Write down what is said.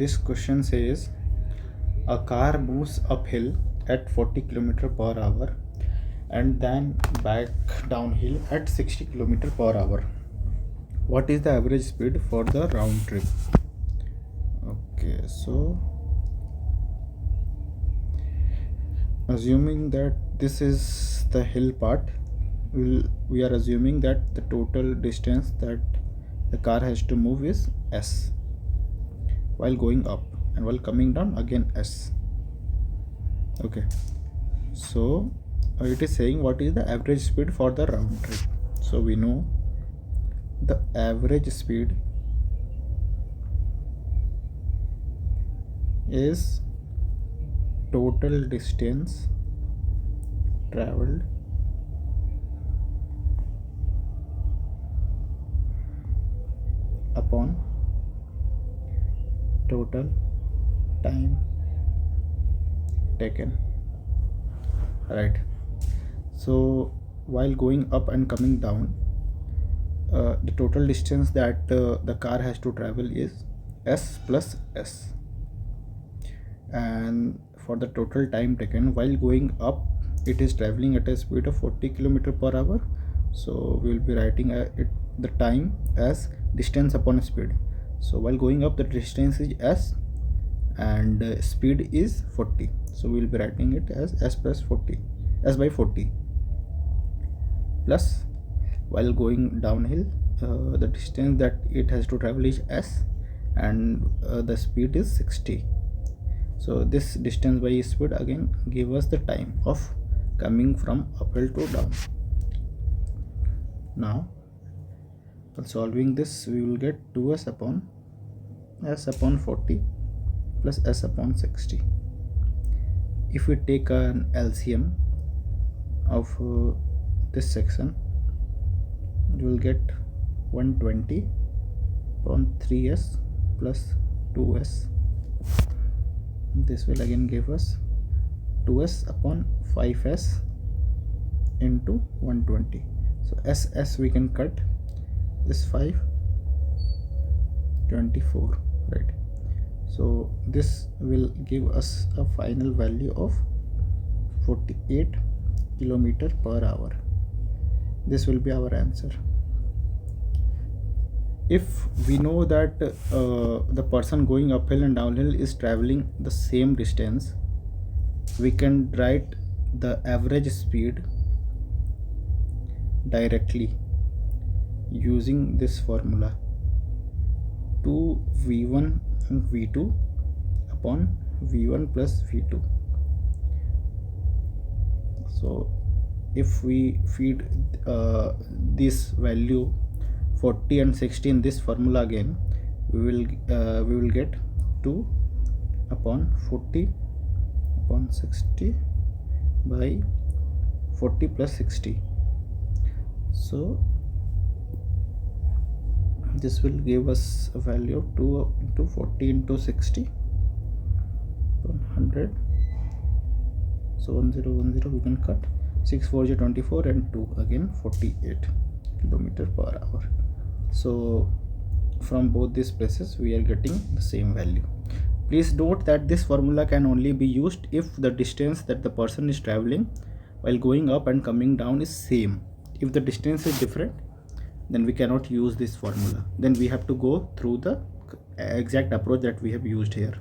this question says a car moves uphill at 40 km per hour and then back downhill at 60 km per hour. What is the average speed for the round trip? Okay, so assuming that this is the hill part, we are assuming that the total distance that the car has to move is s while going up, and while coming down again s. Okay, so it is saying what is the average speed for the round trip. So we know the average speed is total distance traveled upon total time taken, right? So while going up and coming down, the total distance that the car has to travel is s plus s, and for the total time taken while going up, it is traveling at a speed of 40 km per hour. So we will be writing the time as distance upon speed. So while going up, the distance is s and speed is 40, so we will be writing it as s plus 40, s by 40, plus while going downhill, the distance that it has to travel is s and the speed is 60. So this distance by speed again give us the time of coming from uphill to down. Now for solving this, we will get 2s upon s upon 40 plus s upon 60. If we take an LCM of this section, you will get 120 upon 3s plus 2s. This will again give us 2s upon 5s into 120. So s we can cut this 5, 24, right? So this will give us a final value of 48 km per hour. This will be our answer. If we know that the person going uphill and downhill is traveling the same distance, we can write the average speed directly using this formula: 2v1 v2 upon v1 plus v2. So if we feed this value 40 and 60 in this formula again, we will get 2 upon 40 upon 60 by 40 plus 60. So this will give us a value of 2 into 40 into 60 upon 100. So 1010 we can cut. 6 4 is 24 and 2 again 48 km per hour. So from both these places we are getting the same value. Please note that this formula can only be used if the distance that the person is traveling while going up and coming down is same. If the distance is different, then we cannot use this formula. Then we have to go through the exact approach that we have used here.